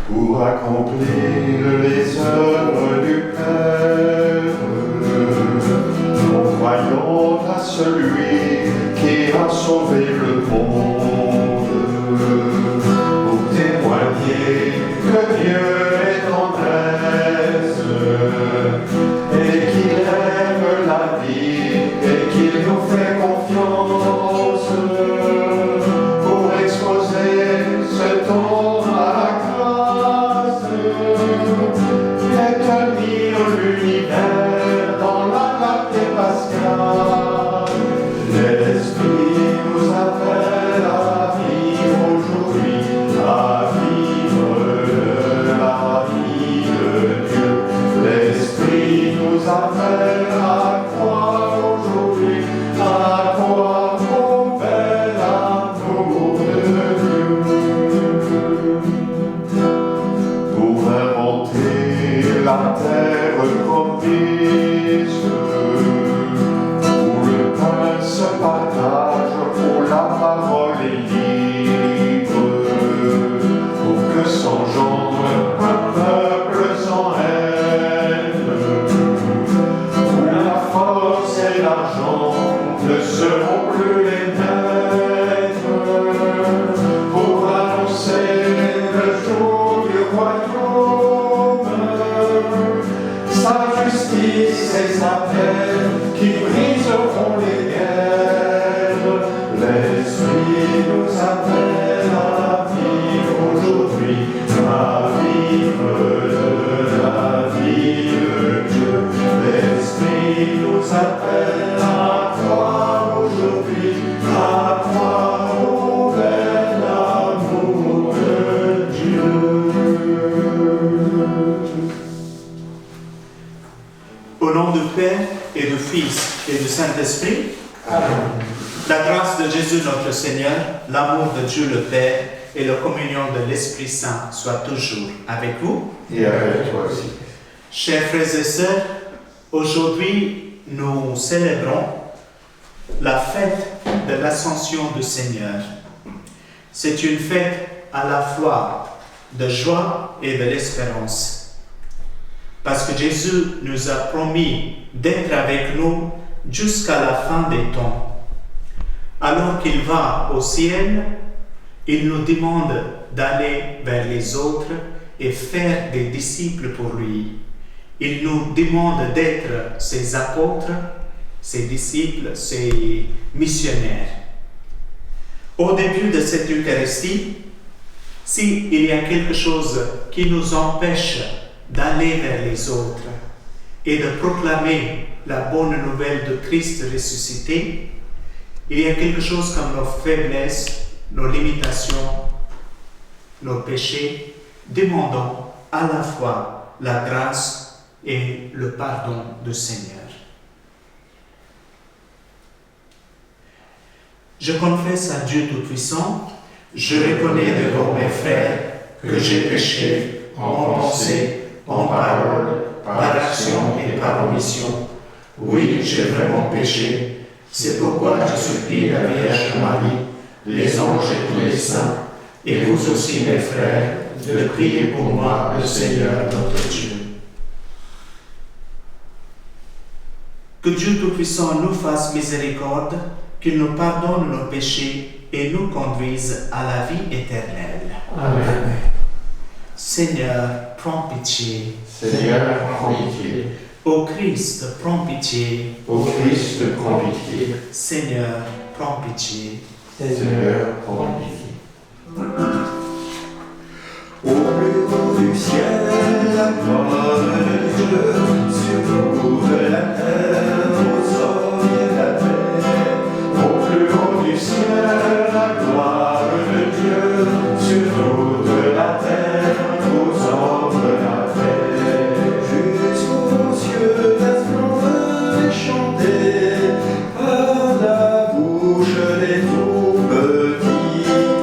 pour accomplir les œuvres du Père. Croyons à celui qui a sauvé le monde, pour témoigner que Dieu est tendresse et qu'il aime la vie et qu'il nous fait confiance, pour exposer ce don à la grâce et tenir l'univers dans la clarté pascale. L'Esprit nous appelle à vivre aujourd'hui, à vivre la vie de Dieu. L'Esprit nous appelle à croire aujourd'hui, à croire au bel amour de Dieu. Pour inventer la terre promise, où le pain se partage, où la parole est libre, pour que s'engendre un peuple sans haine, où la force et l'argent ne seront plus les maîtres, pour annoncer le jour du royaume, sa justice et sa paix qui briseront les guerres. L'Esprit nous appelle à vivre aujourd'hui, à vivre de la vie de Dieu. L'Esprit nous appelle à croire aujourd'hui, à croire au bel amour de Dieu. Au nom du Père et du Fils et du Saint-Esprit, Amen. la grâce de Jésus notre Seigneur, l'amour de Dieu le Père et la communion de l'Esprit Saint soient toujours avec vous. Et avec toi aussi. Chers frères et sœurs, aujourd'hui nous célébrons la fête de l'Ascension du Seigneur. C'est une fête à la fois de joie et de l'espérance. Parce que Jésus nous a promis d'être avec nous jusqu'à la fin des temps. Alors qu'il va au ciel, il nous demande d'aller vers les autres et faire des disciples pour lui. Il nous demande d'être ses apôtres, ses disciples, ses missionnaires. Au début de cette Eucharistie, s'il y a quelque chose qui nous empêche d'aller vers les autres et de proclamer la bonne nouvelle de Christ ressuscité, il y a quelque chose comme nos faiblesses, nos limitations, nos péchés. Demandons à la fois la grâce et le pardon du Seigneur. Je confesse à Dieu Tout-Puissant, je reconnais devant mes frères que j'ai péché en pensée, en parole, par action et par omission. Oui, j'ai vraiment péché. C'est pourquoi je supplie la Vierge Marie, les anges et tous les saints, et vous aussi mes frères, de prier pour moi le Seigneur notre Dieu. Que Dieu Tout-Puissant nous fasse miséricorde, qu'il nous pardonne nos péchés et nous conduise à la vie éternelle. Amen. Seigneur, prends pitié. Seigneur, prends pitié. Ô Christ, prends pitié. Ô Christ, prends pitié. Seigneur, prends pitié. Seigneur, prends pitié. Au plus haut du ciel, la gloire de Dieu, sur toute la terre, aux hommes et la paix. Au plus haut du ciel, la gloire de Dieu, sur toute la terre, aux hommes la paix. Jusqu'aux cieux, ta splendeur est chantée par la bouche des tout petits.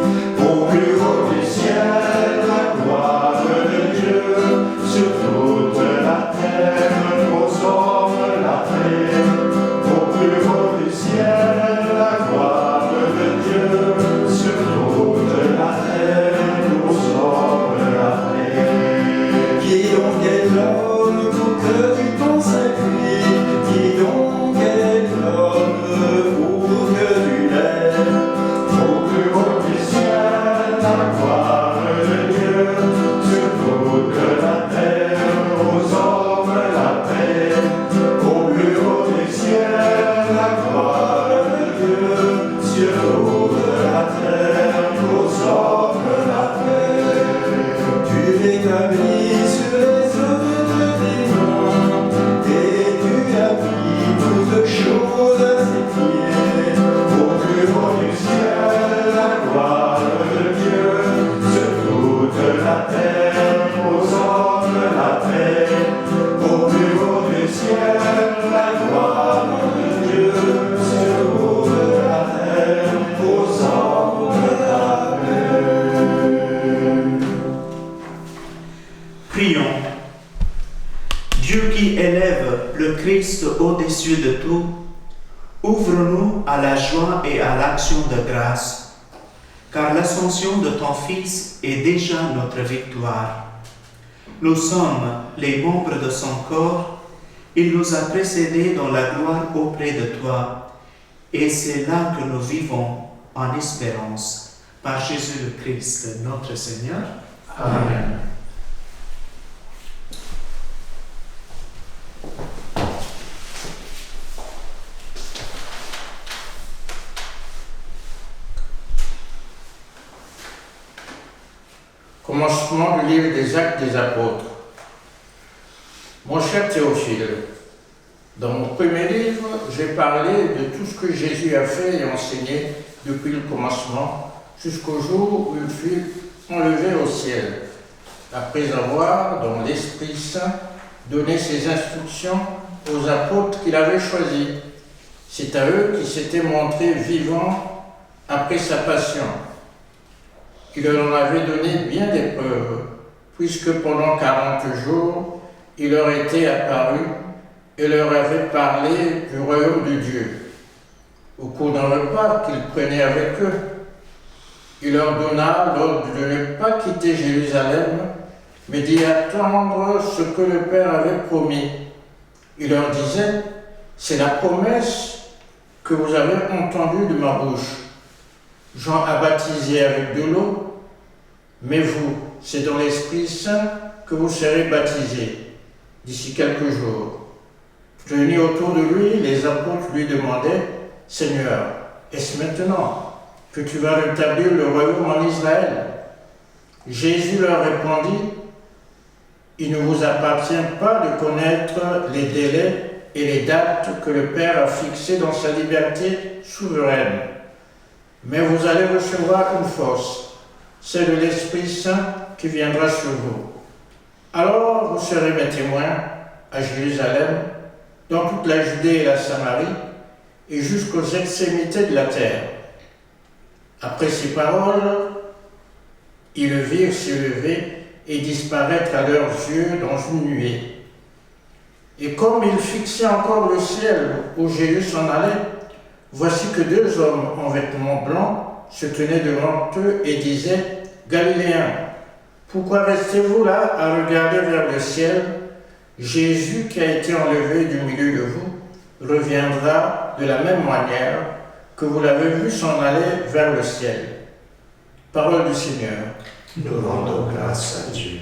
Christ au-dessus de tout, ouvre-nous à la joie et à l'action de grâce, car l'ascension de ton Fils est déjà notre victoire. Nous sommes les membres de son corps, il nous a précédés dans la gloire auprès de toi, et c'est là que nous vivons en espérance, par Jésus le Christ, notre Seigneur. Amen. Commencement du livre des Actes des Apôtres. Mon cher Théophile, dans mon premier livre, j'ai parlé de tout ce que Jésus a fait et enseigné depuis le commencement jusqu'au jour où il fut enlevé au ciel, après avoir, dans l'Esprit Saint, donné ses instructions aux apôtres qu'il avait choisis. C'est à eux qu'il s'était montré vivant après sa passion. Il leur en avait donné bien des preuves, puisque pendant 40 jours, il leur était apparu et leur avait parlé du royaume de Dieu. Au cours d'un repas qu'il prenait avec eux, il leur donna l'ordre de ne pas quitter Jérusalem, mais d'y attendre ce que le Père avait promis. Il leur disait, c'est la promesse que vous avez entendue de ma bouche. Jean a baptisé avec de l'eau, mais vous, c'est dans l'Esprit Saint que vous serez baptisés d'ici quelques jours. Réunis autour de lui, les apôtres lui demandaient, Seigneur, est-ce maintenant que tu vas rétablir le royaume en Israël? Jésus leur répondit, il ne vous appartient pas de connaître les délais et les dates que le Père a fixés dans sa liberté souveraine. Mais vous allez recevoir une force, celle de l'Esprit Saint qui viendra sur vous. Alors vous serez mes témoins à Jérusalem, dans toute la Judée et la Samarie, et jusqu'aux extrémités de la terre. Après ces paroles, ils le virent s'élever et disparaître à leurs yeux dans une nuée. Et comme ils fixaient encore le ciel où Jésus s'en allait, voici que 2 hommes en vêtements blancs se tenaient devant eux et disaient, Galiléens, pourquoi restez-vous là à regarder vers le ciel? Jésus qui a été enlevé du milieu de vous reviendra de la même manière que vous l'avez vu s'en aller vers le ciel. Parole du Seigneur. Nous rendons grâce à Dieu.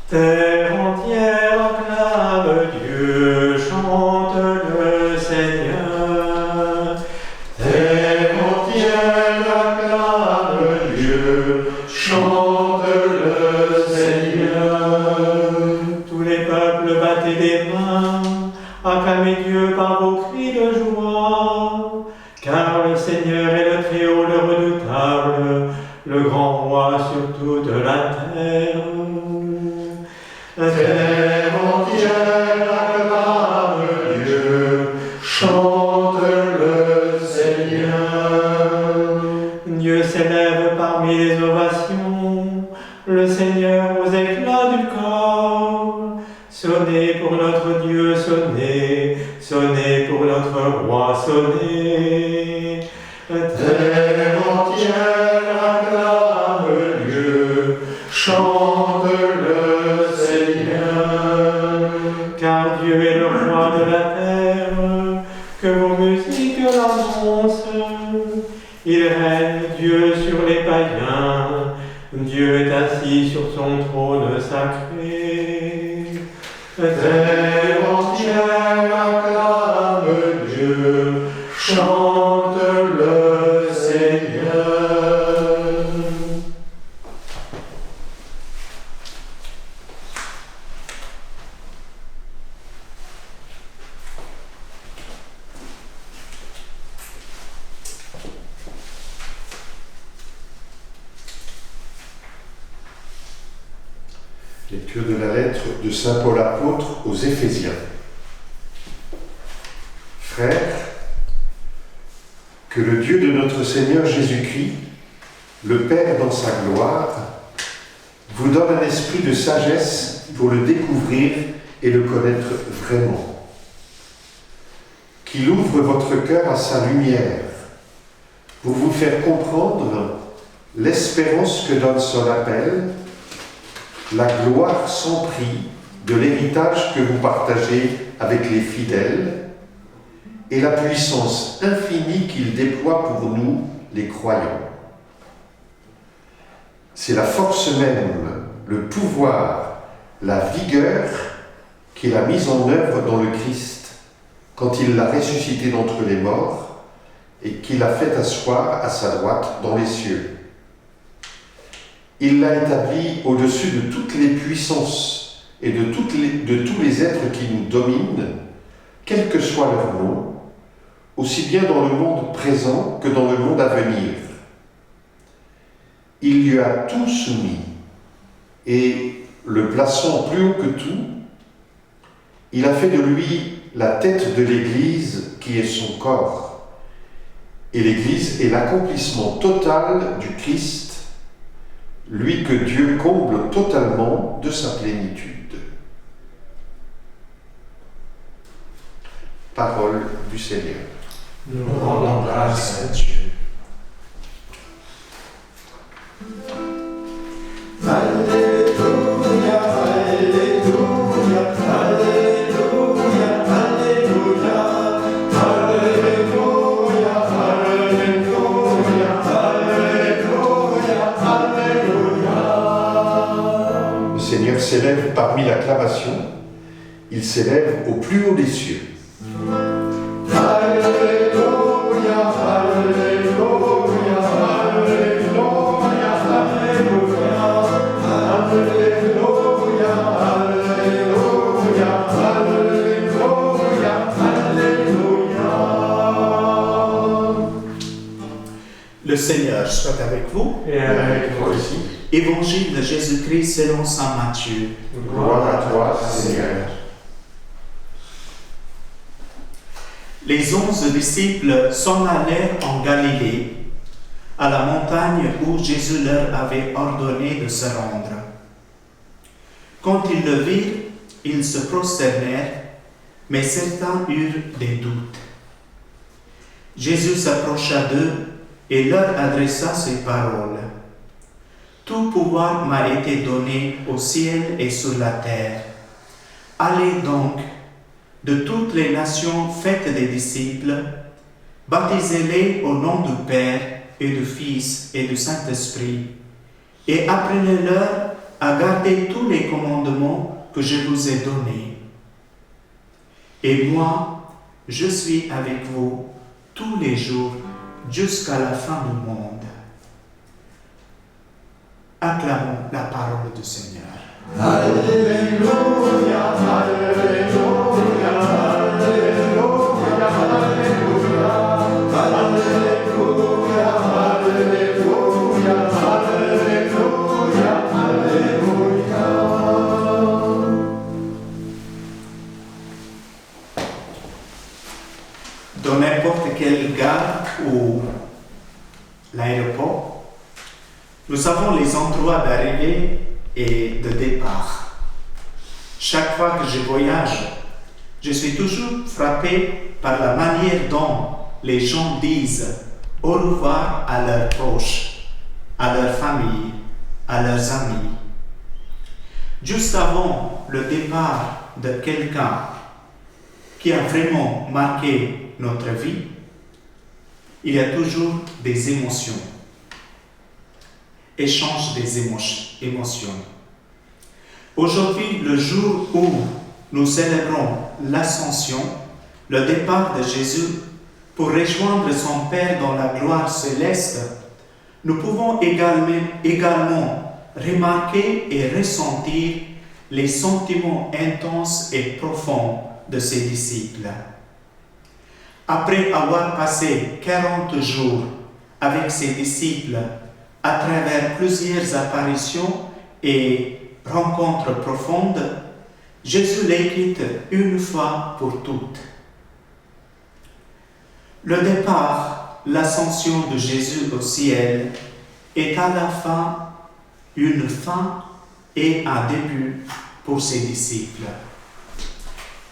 Terre entière acclame Dieu, chante le Seigneur. Terre entière acclame Dieu, chante le Seigneur. Tous les peuples battez des mains, acclamez Dieu par vos cris de joie. Car le Seigneur est le Très-Haut, le redoutable, le grand roi sur toute la terre. Terre entière acclame Dieu, chante le Seigneur. Dieu s'élève parmi les ovations, le Seigneur aux éclats du corps. Sonnez pour notre Dieu, sonnez, sonnez pour notre roi, sonnez. Terre entière acclame Dieu, chante le Seigneur. Car Dieu est le roi de la terre, que vos musiques l'annoncent. Il règne Dieu sur les païens, Dieu est assis sur son trône sacré. Terre entière acclame Dieu, chante le Seigneur. Lecture de la lettre de saint Paul apôtre aux Éphésiens. Frères, que le Dieu de notre Seigneur Jésus-Christ, le Père dans sa gloire, vous donne un esprit de sagesse pour le découvrir et le connaître vraiment. Qu'il ouvre votre cœur à sa lumière pour vous faire comprendre l'espérance que donne son appel, la gloire sans prix de l'héritage que vous partagez avec les fidèles et la puissance infinie qu'il déploie pour nous, les croyants. C'est la force même, le pouvoir, la vigueur qu'il a mise en œuvre dans le Christ quand il l'a ressuscité d'entre les morts et qu'il a fait asseoir à sa droite dans les cieux. Il l'a établi au-dessus de toutes les puissances et de tous les êtres qui nous dominent, quel que soit leur nom, aussi bien dans le monde présent que dans le monde à venir. Il lui a tout soumis, et le plaçant plus haut que tout, il a fait de lui la tête de l'Église qui est son corps. Et l'Église est l'accomplissement total du Christ, lui que Dieu comble totalement de sa plénitude. Parole du Seigneur. Nous rendons grâce à Dieu. Alléluia, Alléluia, Alléluia, Alléluia, Alléluia, Alléluia, Alléluia, Alléluia. Le Seigneur s'élève parmi l'acclamation, il s'élève au plus haut des cieux. Alléluia, Alléluia, Alléluia, Alléluia, Alléluia, Alléluia, Alléluia, Alléluia. Le Seigneur soit avec vous. Et avec Toi aussi. Évangile de Jésus-Christ selon saint Matthieu. Gloire à toi, Seigneur. Les 11 disciples s'en allèrent en Galilée, à la montagne où Jésus leur avait ordonné de se rendre. Quand ils le virent, ils se prosternèrent, mais certains eurent des doutes. Jésus s'approcha d'eux et leur adressa ces paroles. « Tout pouvoir m'a été donné au ciel et sur la terre. Allez donc de toutes les nations, faites des disciples, baptisez-les au nom du Père et du Fils et du Saint-Esprit, et apprenez-leur à garder tous les commandements que je vous ai donnés. Et moi, je suis avec vous tous les jours jusqu'à la fin du monde. » Acclamons la parole du Seigneur. Alléluia, Alléluia, Alléluia, Alléluia, Alléluia, Alléluia, Alléluia, Alléluia. Dans n'importe quelle gare ou l'aéroport, nous avons les endroits d'arrivée et de départ. Chaque fois que je voyage, je suis toujours frappé par la manière dont les gens disent au revoir à leurs proches, à leur famille, à leurs amis. Juste avant le départ de quelqu'un qui a vraiment marqué notre vie, il y a toujours des émotions. Échange des émotions. Aujourd'hui, le jour où nous célébrons l'Ascension, le départ de Jésus pour rejoindre son Père dans la gloire céleste, nous pouvons également remarquer et ressentir les sentiments intenses et profonds de ses disciples. Après avoir passé 40 jours avec ses disciples à travers plusieurs apparitions et rencontres profondes, Jésus les quitte une fois pour toutes. Le départ, l'ascension de Jésus au ciel, est à la fois une fin et un début pour ses disciples.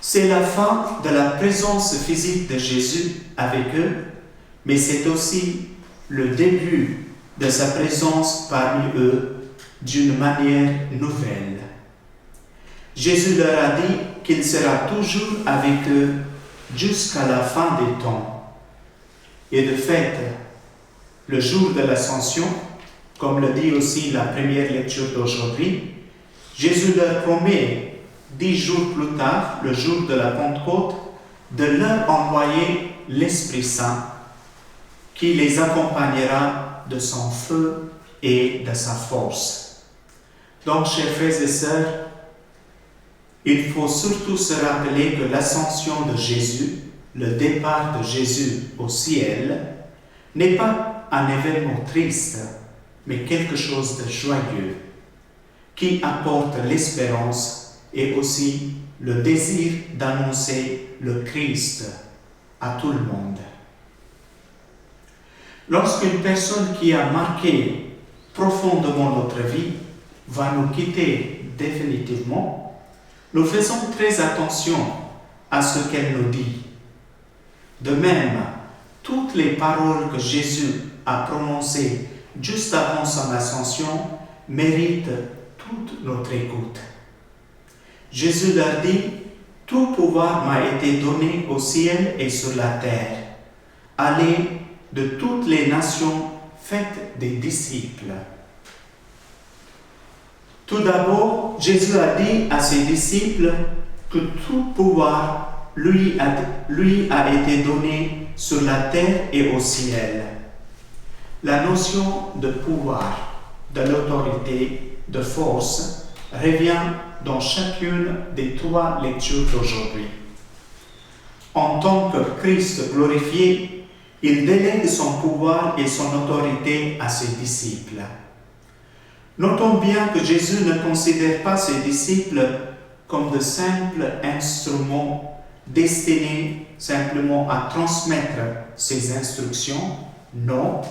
C'est la fin de la présence physique de Jésus avec eux, mais c'est aussi le début de sa présence parmi eux d'une manière nouvelle. Jésus leur a dit qu'il sera toujours avec eux jusqu'à la fin des temps. Et de fait, le jour de l'Ascension, comme le dit aussi la première lecture d'aujourd'hui, Jésus leur promet 10 jours plus tard, le jour de la Pentecôte, de leur envoyer l'Esprit Saint qui les accompagnera de son feu et de sa force. Donc, chers frères et sœurs, il faut surtout se rappeler que l'ascension de Jésus, le départ de Jésus au ciel, n'est pas un événement triste, mais quelque chose de joyeux, qui apporte l'espérance et aussi le désir d'annoncer le Christ à tout le monde. Lorsqu'une personne qui a marqué profondément notre vie va nous quitter définitivement, nous faisons très attention à ce qu'elle nous dit. De même, toutes les paroles que Jésus a prononcées juste avant son ascension méritent toute notre écoute. Jésus leur dit « Tout pouvoir m'a été donné au ciel et sur la terre. Allez de toutes les nations, faites des disciples. » Tout d'abord, Jésus a dit à ses disciples que tout pouvoir lui a été donné sur la terre et au ciel. La notion de pouvoir, de l'autorité, de force revient dans chacune des 3 lectures d'aujourd'hui. En tant que Christ glorifié, il délègue son pouvoir et son autorité à ses disciples. Notons bien que Jésus ne considère pas ses disciples comme de simples instruments destinés simplement à transmettre ses instructions. Non,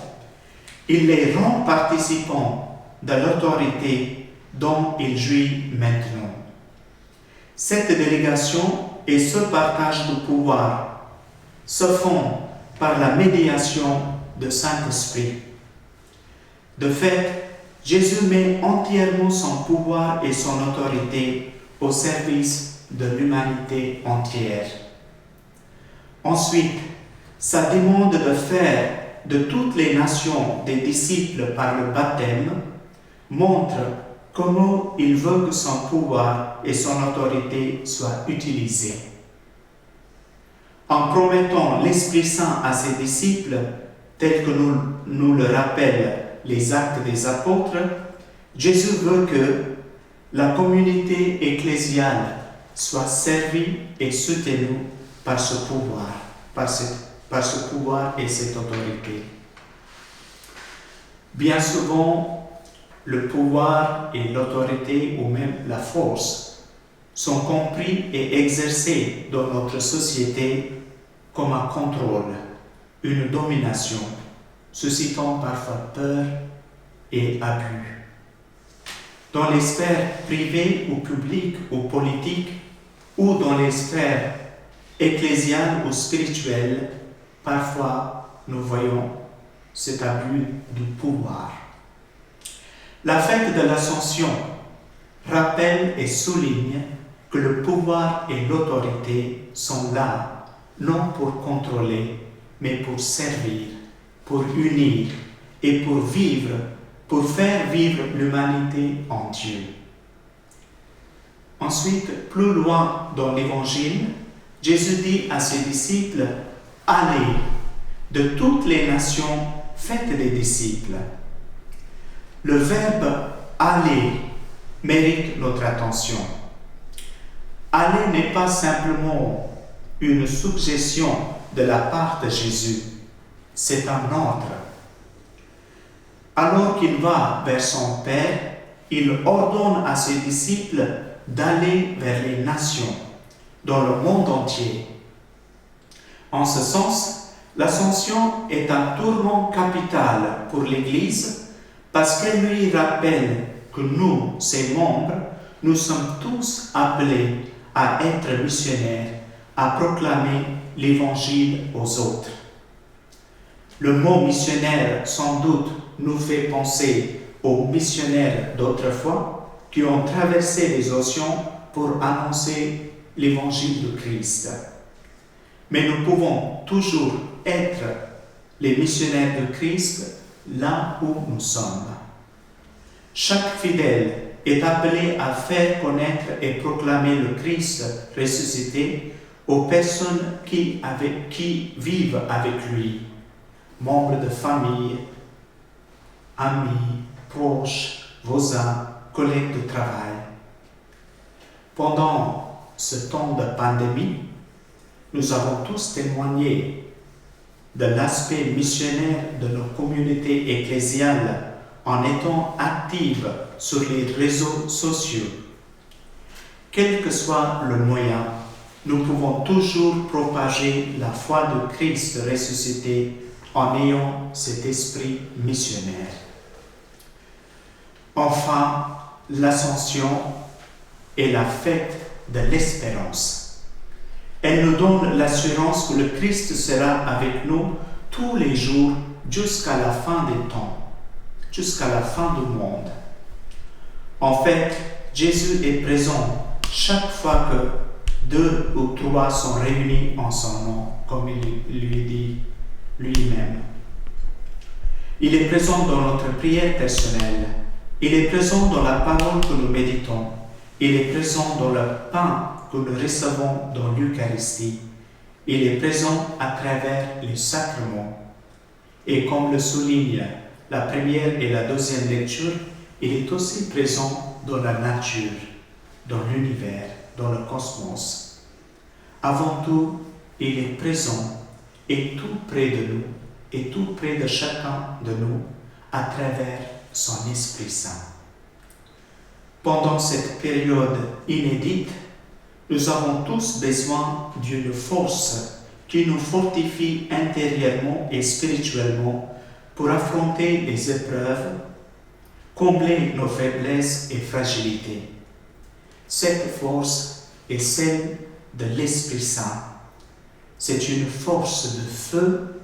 il les rend participants de l'autorité dont il jouit maintenant. Cette délégation et ce partage de pouvoir se font par la médiation du Saint-Esprit. De fait, Jésus met entièrement son pouvoir et son autorité au service de l'humanité entière. Ensuite, sa demande de faire de toutes les nations des disciples par le baptême montre comment il veut que son pouvoir et son autorité soient utilisés. En promettant l'Esprit Saint à ses disciples, tel que nous le rappellent les Actes des Apôtres, Jésus veut que la communauté ecclésiale soit servie et soutenue par ce pouvoir, par ce pouvoir et cette autorité. Bien souvent, le pouvoir et l'autorité ou même la force sont compris et exercés dans notre société comme un contrôle, une domination, suscitant parfois peur et abus. Dans les sphères privées ou publiques ou politiques, ou dans les sphères ecclésiales ou spirituelles, parfois nous voyons cet abus du pouvoir. La fête de l'Ascension rappelle et souligne que le pouvoir et l'autorité sont là, non pour contrôler, mais pour servir, pour unir et pour faire vivre l'humanité en Dieu. Ensuite, plus loin dans l'Évangile, Jésus dit à ses disciples « Allez, de toutes les nations, faites des disciples ». Le verbe « aller » mérite notre attention. Aller n'est pas simplement une suggestion de la part de Jésus, c'est un ordre. Alors qu'il va vers son Père, il ordonne à ses disciples d'aller vers les nations, dans le monde entier. En ce sens, L'Ascension est un tournant capital pour l'Église parce qu'elle lui rappelle que nous, ses membres, nous sommes tous appelés à être missionnaires, à proclamer l'Évangile aux autres. Le mot missionnaire, sans doute, nous fait penser aux missionnaires d'autrefois qui ont traversé les océans pour annoncer l'Évangile de Christ. Mais nous pouvons toujours être les missionnaires de Christ là où nous sommes. Chaque fidèle est appelé à faire connaître et proclamer le Christ ressuscité aux personnes qui vivent avec lui, membres de famille, amis, proches, voisins, collègues de travail. Pendant ce temps de pandémie, nous avons tous témoigné de l'aspect missionnaire de nos communautés ecclésiales en étant actifs sur les réseaux sociaux. Quel que soit le moyen, nous pouvons toujours propager la foi de Christ ressuscité en ayant cet esprit missionnaire. Enfin, l'Ascension est la fête de l'espérance. Elle nous donne l'assurance que le Christ sera avec nous tous les jours jusqu'à la fin des temps, jusqu'à la fin du monde. En fait, Jésus est présent chaque fois que 2 ou 3 sont réunis en son nom, comme il lui dit lui-même. Il est présent dans notre prière personnelle. Il est présent dans la parole que nous méditons. Il est présent dans le pain que nous recevons dans l'Eucharistie. Il est présent à travers les sacrements. Et comme le souligne la première et la deuxième lecture, il est aussi présent dans la nature, dans l'univers, dans le cosmos. Avant tout, il est présent et tout près de nous, et tout près de chacun de nous, à travers son Esprit Saint. Pendant cette période inédite, nous avons tous besoin d'une force qui nous fortifie intérieurement et spirituellement pour affronter les épreuves, combler nos faiblesses et fragilités. Cette force est celle de l'Esprit Saint. C'est une force de feu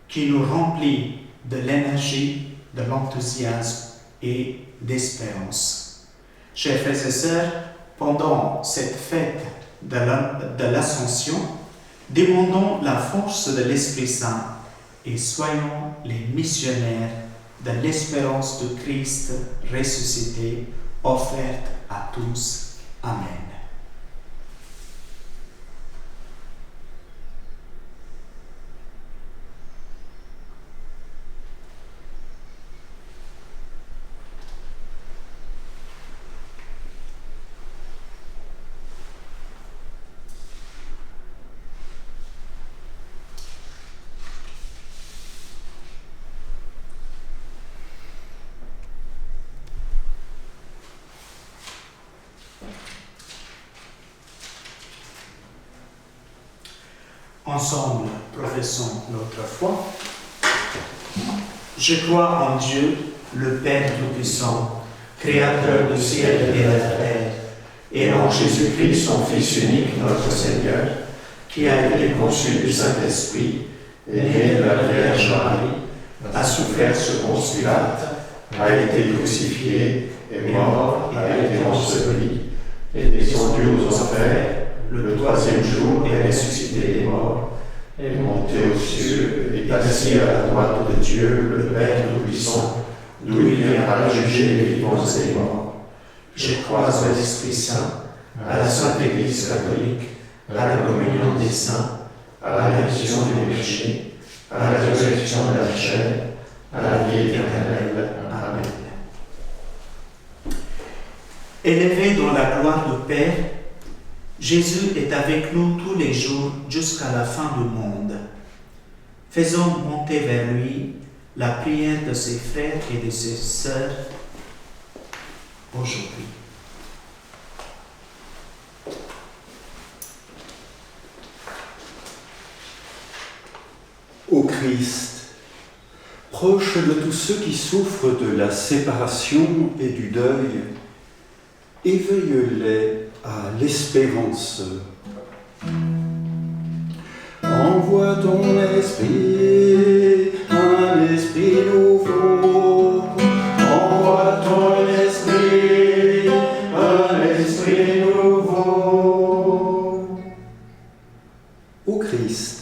qui nous remplit de l'énergie, de l'enthousiasme et d'espérance. Chers frères et sœurs, pendant cette fête de l'Ascension, demandons la force de l'Esprit Saint et soyons les missionnaires de l'espérance de Christ ressuscité, offerte à tous. Amen. Ensemble, professons notre foi. Je crois en Dieu, le Père Tout-Puissant, Créateur du ciel et de la terre, et en Jésus-Christ, son Fils unique, notre Seigneur, qui a été conçu du Saint-Esprit, est né de la Vierge Marie, a souffert sous Ponce Pilate, a été crucifié, est mort, a été enseveli, est descendu aux enfers. Le troisième jour est ressuscité des morts, est monté aux cieux, est assis à la droite de Dieu, le Père Tout-Puissant, d'où il viendra juger les vivants et les morts. Je crois à l'Esprit Saint, à la Sainte Église catholique, à la communion des saints, à la rémission des péchés, à la résurrection de la chair, à la vie éternelle. Amen. Élevé dans la gloire du Père, Jésus est avec nous tous les jours jusqu'à la fin du monde. Faisons monter vers lui la prière de ses frères et de ses sœurs aujourd'hui. Christ, proche de tous ceux qui souffrent de la séparation et du deuil, éveille-les à l'espérance. Envoie ton esprit, un esprit nouveau. Envoie ton esprit, un esprit nouveau. Ô Christ,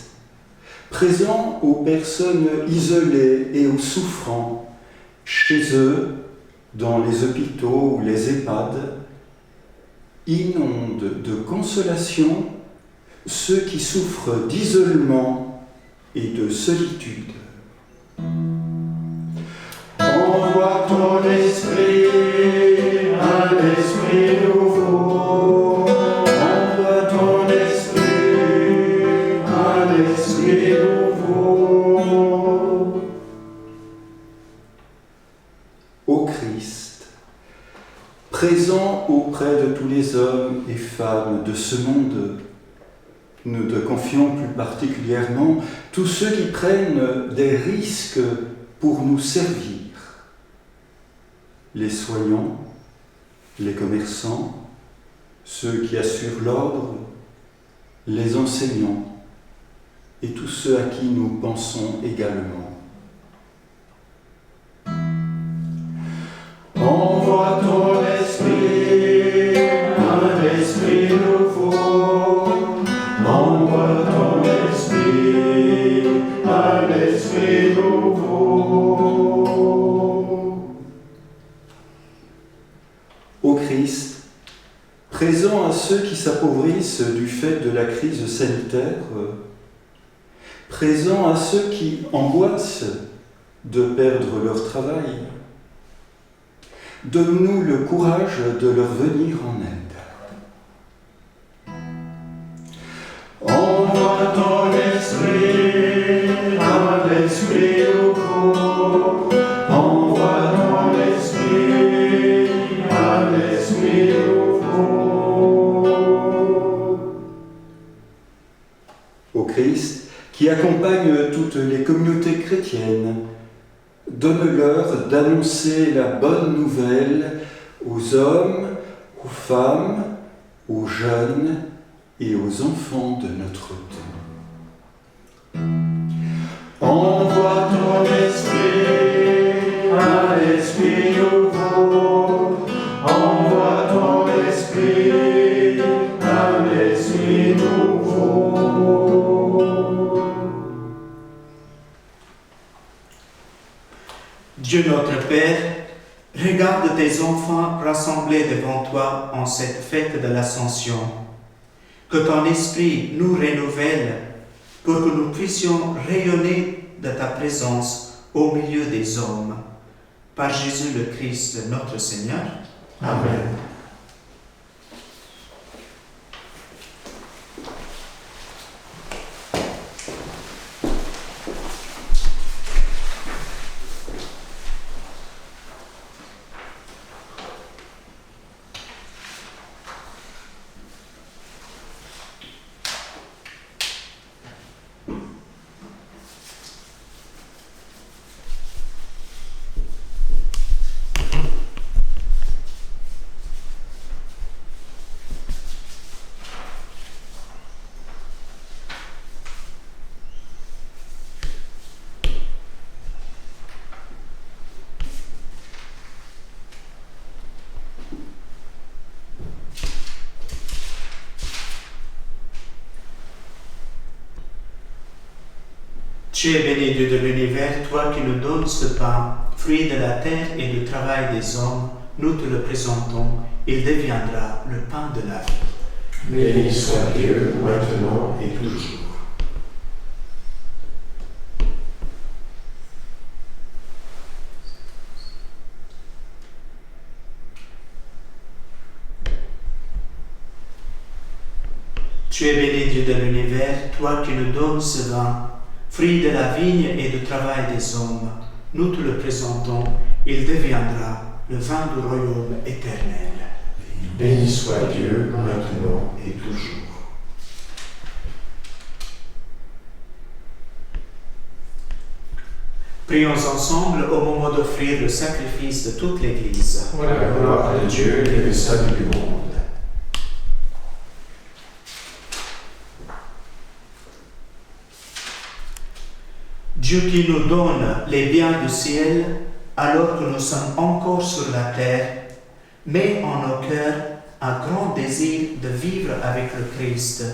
présent aux personnes isolées et aux souffrants, chez eux, dans les hôpitaux ou les EHPAD, inonde de consolation ceux qui souffrent d'isolement et de solitude. Envoie ton esprit, un esprit nouveau. Envoie ton esprit, un esprit nouveau. Ô Christ, présent auprès de tous les hommes et femmes de ce monde, nous te confions plus particulièrement tous ceux qui prennent des risques pour nous servir. Les soignants, les commerçants, ceux qui assurent l'ordre, les enseignants et tous ceux à qui nous pensons également. Envoie ton esprit, un esprit nouveau. Envoie ton esprit, un esprit nouveau. Ô Christ, présent à ceux qui s'appauvrissent du fait de la crise sanitaire, présent à ceux qui angoissent de perdre leur travail, donne-nous le courage de leur venir en aide. Envoie ton esprit, un esprit nouveau. Envoie ton esprit, un esprit nouveau. Ô Christ, qui accompagne toutes les communautés chrétiennes, donne-leur d'annoncer la bonne nouvelle aux hommes, aux femmes, aux jeunes et aux enfants de notre temps. Envoie ton esprit, un esprit nouveau. Envoie ton esprit, un esprit nouveau. Dieu notre Père, regarde tes enfants rassemblés devant toi en cette fête de l'Ascension. Que ton esprit nous renouvelle pour que nous puissions rayonner de ta présence au milieu des hommes. Par Jésus le Christ, notre Seigneur. Amen. Tu es béni, Dieu de l'univers, toi qui nous donnes ce pain, fruit de la terre et du travail des hommes, nous te le présentons, il deviendra le pain de la vie. Béni soit Dieu, maintenant et toujours. Tu es béni, Dieu de l'univers, toi qui nous donnes ce vin, fruit de la vigne et du travail des hommes, nous te le présentons, il deviendra le vin du royaume éternel. Béni soit Dieu, maintenant et toujours. Prions ensemble au moment d'offrir le sacrifice de toute l'Église. Pour la gloire de Dieu et le salut du monde. Dieu qui nous donne les biens du ciel alors que nous sommes encore sur la terre, met en nos cœurs un grand désir de vivre avec le Christ,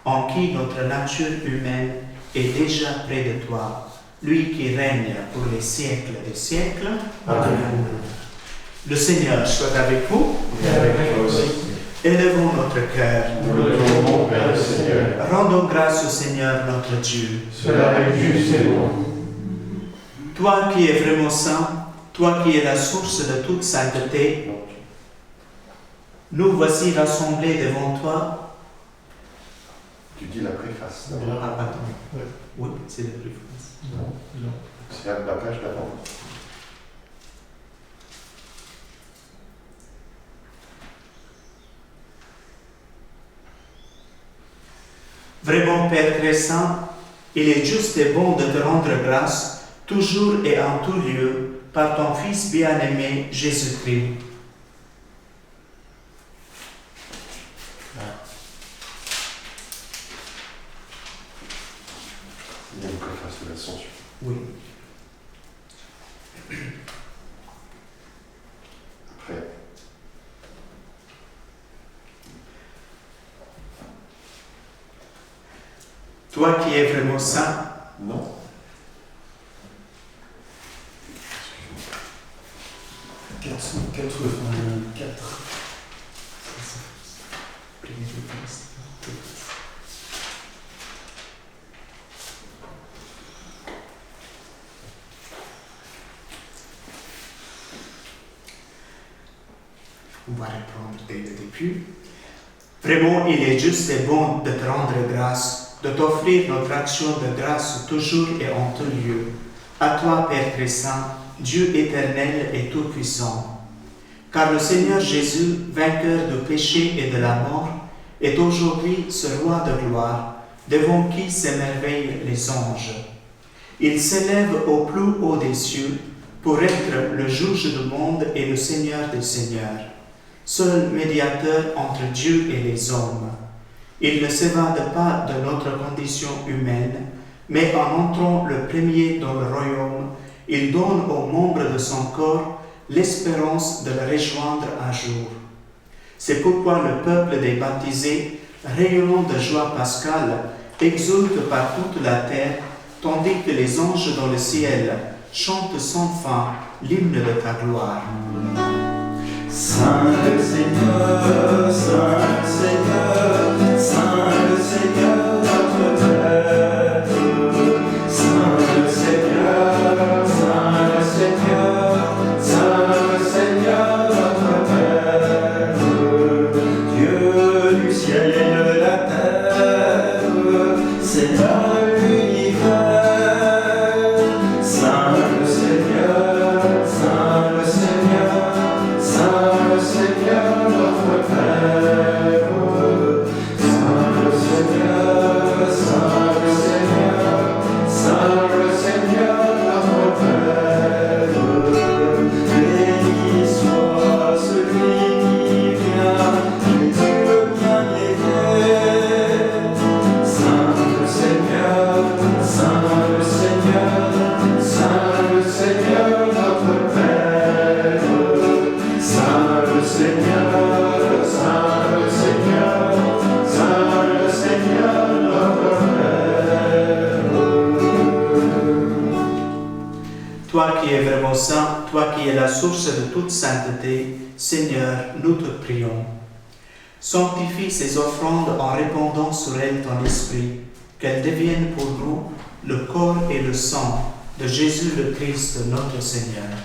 en qui notre nature humaine est déjà près de toi, lui qui règne pour les siècles des siècles. Amen. Le Seigneur soit avec vous. Et avec toi aussi. Élevons notre cœur. Nous le tournons vers le Seigneur. Rendons grâce au Seigneur notre Dieu. Cela est juste et bon. Toi qui es vraiment saint, toi qui es la source de toute sainteté, nous voici rassemblés devant toi. Tu dis la préface. Ah, pardon. Oui, c'est la préface. Non. C'est la page d'avant. Vraiment, Père très saint, il est juste et bon de te rendre grâce, toujours et en tout lieu, par ton Fils bien-aimé, Jésus-Christ. Il y a une préface de l'Ascension. Oui. Après. Toi qui es vraiment saint, Non. Excuse-moi. 484. On va reprendre dès le début. Vraiment, il est juste et bon de te rendre grâce, de t'offrir notre action de grâce toujours et en tout lieu. À toi, Père très saint, Dieu éternel et tout-puissant. Car le Seigneur Jésus, vainqueur du péché et de la mort, est aujourd'hui ce roi de gloire, devant qui s'émerveillent les anges. Il s'élève au plus haut des cieux pour être le juge du monde et le Seigneur des seigneurs, seul médiateur entre Dieu et les hommes. Il ne s'évade pas de notre condition humaine, mais en entrant le premier dans le royaume, il donne aux membres de son corps l'espérance de le rejoindre un jour. C'est pourquoi le peuple des baptisés, rayonnant de joie pascale, exulte par toute la terre, tandis que les anges dans le ciel chantent sans fin l'hymne de ta gloire. Saint le Seigneur, Saint le Seigneur, Saint le Seigneur, notre Père. Saint le Seigneur, Saint le Seigneur, Saint le Seigneur, notre Père. Dieu du ciel et de la terre, Seigneur l'univers. Saint le Seigneur, Saint le Seigneur, Saint le Seigneur, notre Père. Saint le Seigneur, Saint le Seigneur, Saint le Seigneur, notre Père. Béni soit celui qui vient, Jésus bien-aimé. Saint le Seigneur, Saint le Seigneur, Saint le Seigneur, notre Père. Saint le Seigneur, Saint le Seigneur, Saint le Seigneur, notre Père. Toi qui es vraiment saint, toi qui es la source de toute sainteté, Seigneur, nous te prions. Sanctifie ces offrandes en répandant sur elles ton esprit, qu'elles deviennent pour nous le corps et le sang de Jésus le Christ, notre Seigneur.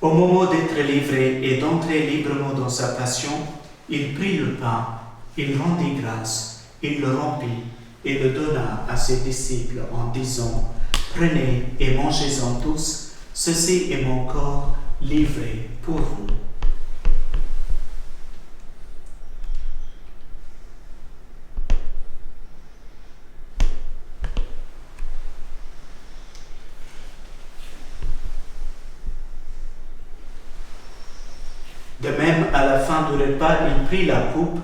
Au moment d'être livré et d'entrer librement dans sa passion, il prit le pain, il rendit grâce, il le rompit et le donna à ses disciples en disant : Prenez et mangez-en tous, ceci est mon corps livré pour vous. De même, à la fin du repas, il prit la coupe.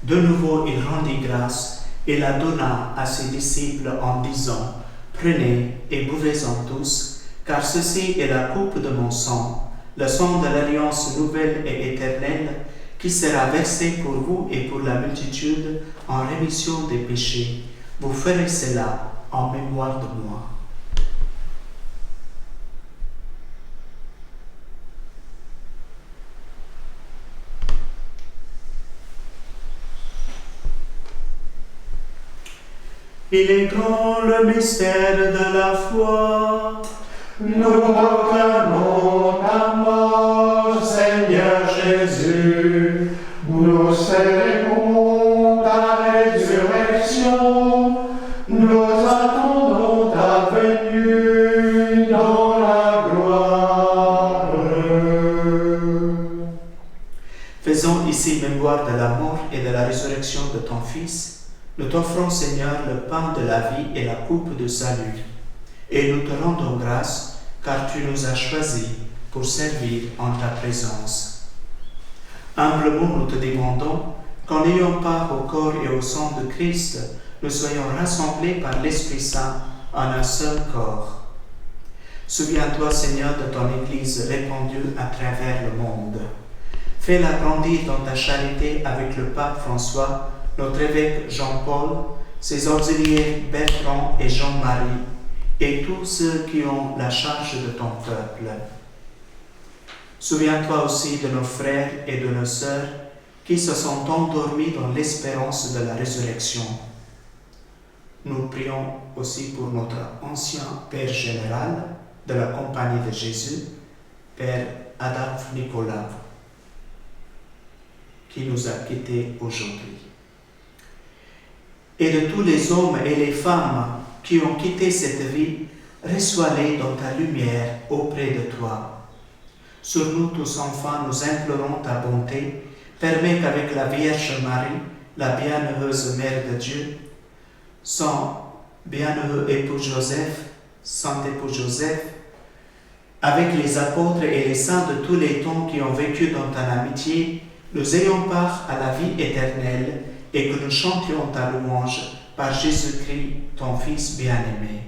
De nouveau, il rendit grâce et la donna à ses disciples en disant, « Prenez et buvez-en tous, car ceci est la coupe de mon sang, le sang de l'alliance nouvelle et éternelle, qui sera versé pour vous et pour la multitude en rémission des péchés. Vous ferez cela en mémoire de moi. » Il est grand le mystère de la foi. Nous proclamons ta mort, Seigneur Jésus. Nous célébrons ta résurrection. Nous attendons ta venue dans la gloire. Faisons ici mémoire de la mort et de la résurrection de ton Fils. Nous t'offrons, Seigneur, le pain de la vie et la coupe de salut. Et nous te rendons grâce, car tu nous as choisis pour servir en ta présence. Humblement, nous te demandons qu'en ayant part au corps et au sang de Christ, nous soyons rassemblés par l'Esprit Saint en un seul corps. Souviens-toi, Seigneur, de ton Église répandue à travers le monde. Fais-la grandir dans ta charité avec le pape François, notre évêque Jean-Paul, ses auxiliaires Bertrand et Jean-Marie, et tous ceux qui ont la charge de ton peuple. Souviens-toi aussi de nos frères et de nos sœurs qui se sont endormis dans l'espérance de la résurrection. Nous prions aussi pour notre ancien Père général de la Compagnie de Jésus, Père Adolphe Nicolas, qui nous a quittés aujourd'hui. Et de tous les hommes et les femmes qui ont quitté cette vie, reçois-les dans ta lumière auprès de toi. Sur nous tous enfants, nous implorons ta bonté. Permets qu'avec la Vierge Marie, la bienheureuse Mère de Dieu, son bienheureux époux Joseph, saint époux Joseph, avec les apôtres et les saints de tous les temps qui ont vécu dans ta amitié, nous ayons part à la vie éternelle et que nous chantions ta louange par Jésus-Christ, ton Fils bien-aimé.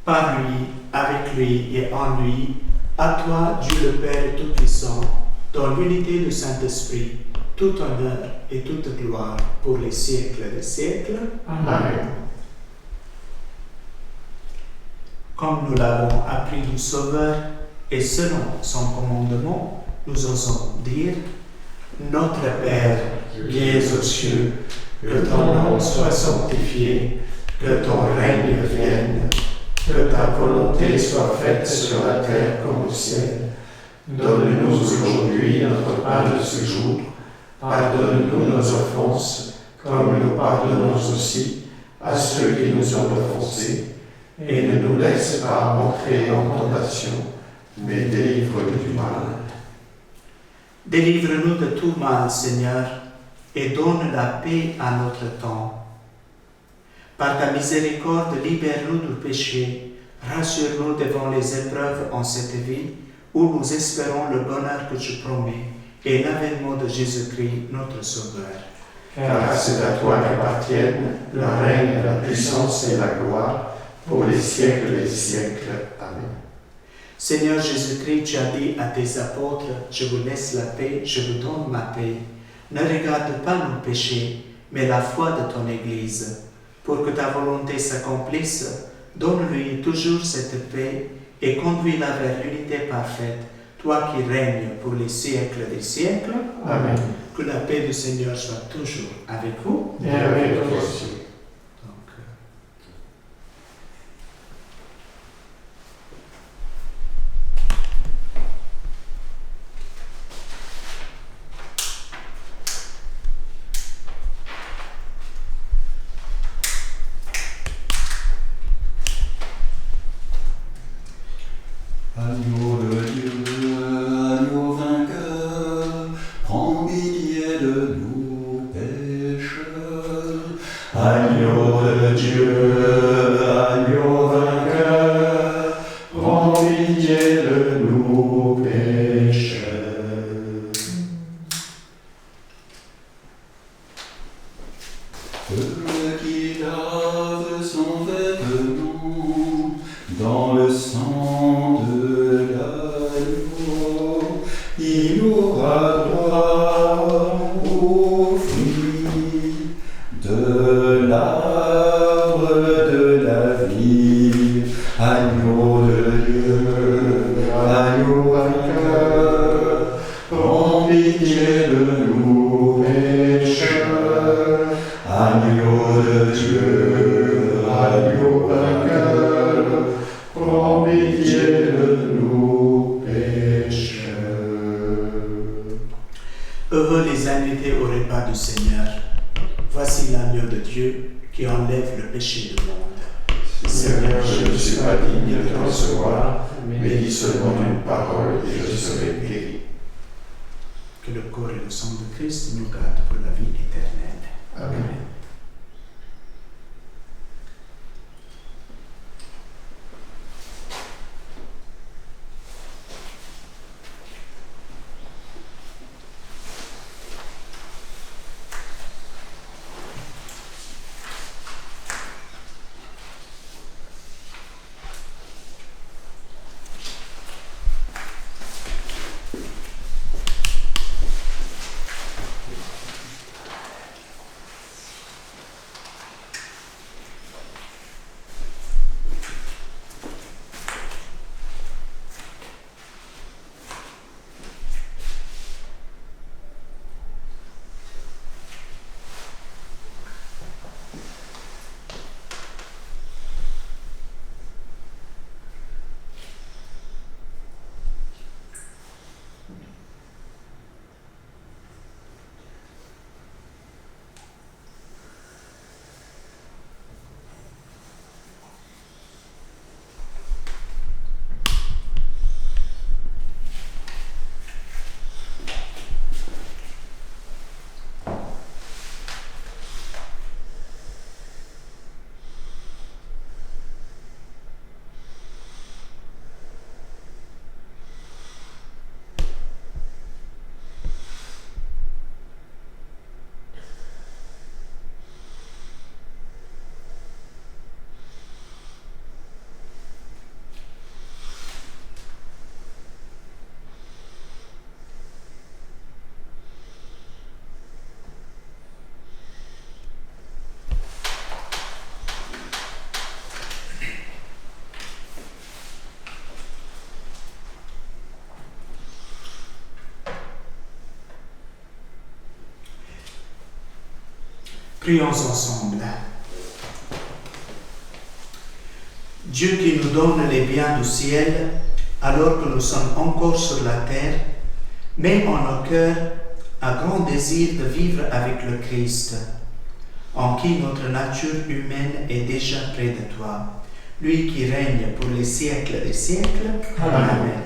Par lui, avec lui et en lui, à toi, Dieu le Père Tout-Puissant, dans l'unité du Saint-Esprit, tout honneur et toute gloire pour les siècles des siècles. Amen. Comme nous l'avons appris du Sauveur, et selon son commandement, nous osons dire, Notre Père, qui es aux cieux, que ton nom soit sanctifié, que ton règne vienne, que ta volonté soit faite sur la terre comme au ciel. Donne-nous aujourd'hui notre pain de ce jour. Pardonne-nous nos offenses, comme nous pardonnons aussi à ceux qui nous ont offensés. Et ne nous laisse pas entrer en tentation, mais délivre-nous du mal. Délivre-nous de tout mal, Seigneur, et donne la paix à notre temps. Par ta miséricorde, libère-nous du péché, rassure-nous devant les épreuves en cette vie, où nous espérons le bonheur que tu promets, et l'avènement de Jésus-Christ, notre Sauveur. Car c'est à toi qu'appartiennent le règne, la puissance et la gloire, pour les siècles des siècles. Amen. Seigneur Jésus-Christ, tu as dit à tes apôtres, je vous laisse la paix, je vous donne ma paix. Ne regarde pas nos péchés, mais la foi de ton Église. Pour que ta volonté s'accomplisse, donne-lui toujours cette paix et conduis-la vers l'unité parfaite, toi qui règnes pour les siècles des siècles. Amen. Que la paix du Seigneur soit toujours avec vous. Et avec toi aussi. Agneau de Dieu, agneau vainqueur, prends pitié de nous pécheurs. Agneau de Dieu, agneau vainqueur, sang de l'agneau, il aura droit au fruit de l'arbre de la vie. Agneau de Dieu, agneau vainqueur, prends pitié de nous pécheurs. Agneau de Dieu, agneau vainqueur, prends pitié de nous pécheurs. Heureux les invités au repas du Seigneur. Voici l'agneau de Dieu qui enlève le péché du monde. Seigneur, je ne suis pas digne de te recevoir, mais dis seulement une parole et je serai guéri. Que le corps et le sang de Christ nous gardent pour la vie éternelle. Amen. Prions ensemble. Dieu qui nous donne les biens du ciel alors que nous sommes encore sur la terre, met en nos cœurs un grand désir de vivre avec le Christ, en qui notre nature humaine est déjà près de toi, lui qui règne pour les siècles des siècles. Amen.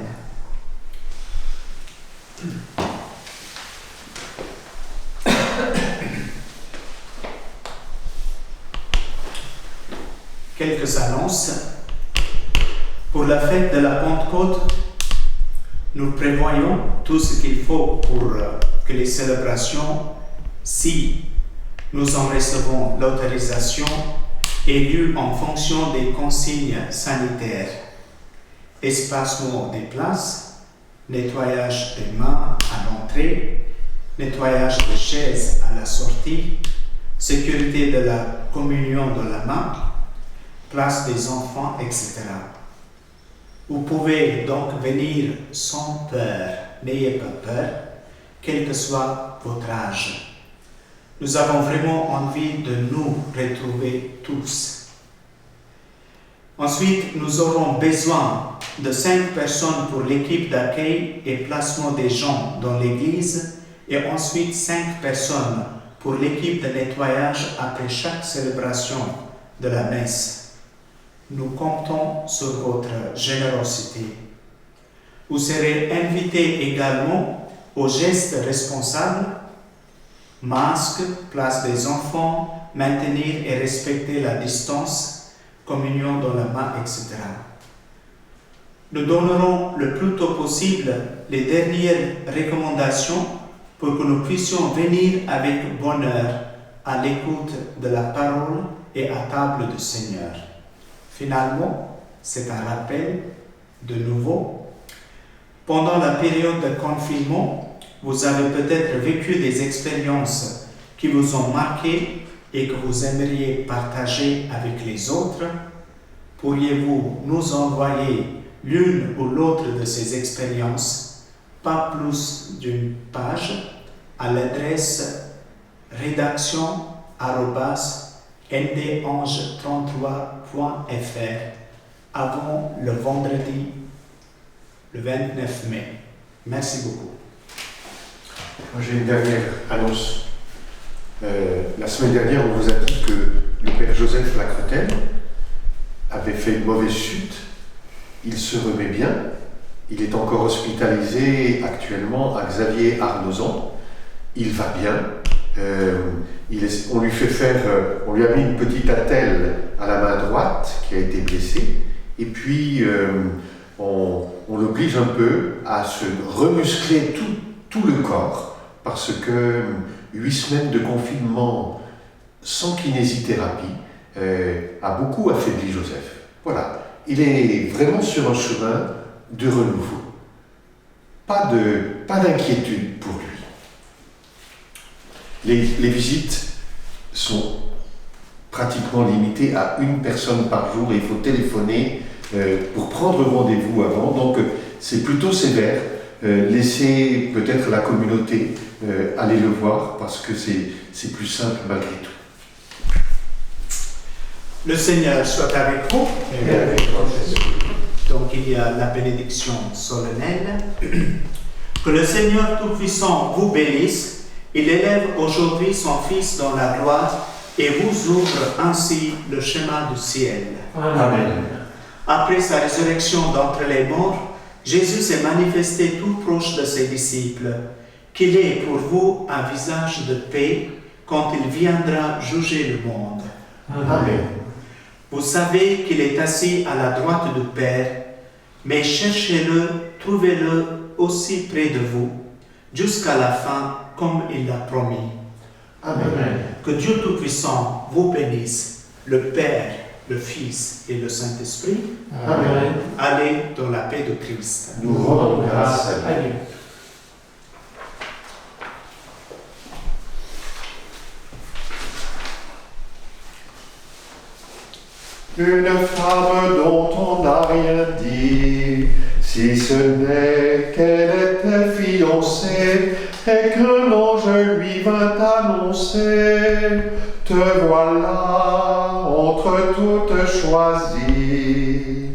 Quelques annonces. Pour la fête de la Pentecôte, nous prévoyons tout ce qu'il faut pour que les célébrations, si nous en recevons l'autorisation, aient lieu en fonction des consignes sanitaires. Espacement des places, nettoyage des mains à l'entrée, nettoyage des chaises à la sortie, sécurité de la communion dans la main, place des enfants, etc. Vous pouvez donc venir sans peur, n'ayez pas peur, quel que soit votre âge. Nous avons vraiment envie de nous retrouver tous. Ensuite, nous aurons besoin de 5 personnes pour l'équipe d'accueil et placement des gens dans l'église et ensuite 5 personnes pour l'équipe de nettoyage après chaque célébration de la messe. Nous comptons sur votre générosité. Vous serez invités également aux gestes responsables, masque, place des enfants, maintenir et respecter la distance, communion dans la main, etc. Nous donnerons le plus tôt possible les dernières recommandations pour que nous puissions venir avec bonheur à l'écoute de la parole et à table du Seigneur. Finalement, C'est un rappel de nouveau. Pendant la période de confinement, vous avez peut-être vécu des expériences qui vous ont marqué et que vous aimeriez partager avec les autres. Pourriez-vous nous envoyer l'une ou l'autre de ces expériences, pas plus d'une page, à l'adresse rédaction@ndange33.fr avant le vendredi, le 29 mai. Merci beaucoup. Moi, j'ai une dernière annonce. La semaine dernière, on vous a dit que le père Joseph Lacretel avait fait une mauvaise chute. Il se remet bien. Il est encore hospitalisé actuellement à Xavier Arnozan. Il va bien. On lui a mis une petite attelle à la main droite qui a été blessée. Et puis, on l'oblige un peu à se remuscler tout le corps parce que 8 semaines de confinement sans kinésithérapie a beaucoup affaibli Joseph. Voilà, il est vraiment sur un chemin de renouveau. Pas d'inquiétude pour lui. Les visites sont pratiquement limitées à 1 personne par jour et il faut téléphoner pour prendre rendez-vous avant. Donc c'est plutôt sévère. Laissez peut-être la communauté aller le voir parce que c'est plus simple malgré tout. Le Seigneur soit avec vous. Et avec toi, Jésus. Donc il y a la bénédiction solennelle. Que le Seigneur Tout-Puissant vous bénisse. Il élève aujourd'hui son Fils dans la gloire et vous ouvre ainsi le chemin du ciel. Amen. Après sa résurrection d'entre les morts, Jésus s'est manifesté tout proche de ses disciples, qu'il est pour vous un visage de paix quand il viendra juger le monde. Amen. Vous savez qu'il est assis à la droite du Père, mais cherchez-le, trouvez-le aussi près de vous, jusqu'à la fin, comme il l'a promis. Amen. Que Dieu Tout-Puissant vous bénisse, le Père, le Fils et le Saint-Esprit. Amen. Allez dans la paix de Christ. Nous rendons grâce à Dieu. Une femme dont on n'a rien dit, si ce n'est qu'elle était fiancée et qu'un ange lui vint annoncer, te voilà entre toutes choisies.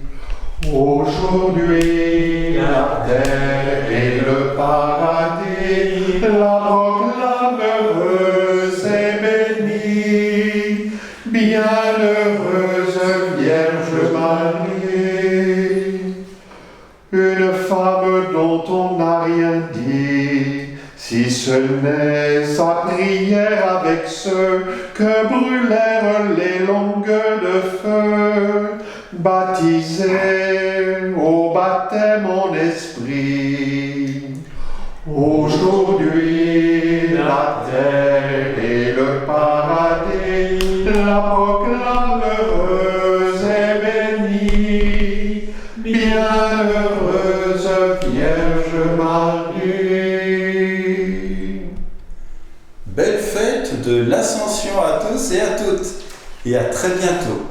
Aujourd'hui, la terre et le paradis la proclament heureuse et bénie, bienheureuse Vierge Marie. Une femme dont on n'a rien dit, si ce n'est sa prière avec ceux que brûlèrent les langues de feu, baptisée au baptême en esprit. Aujourd'hui, la terre et le paradis la proclament heureuse et bénie, bienheureuse Vierge Marie. Belle fête de l'Ascension à tous et à toutes, et à très bientôt.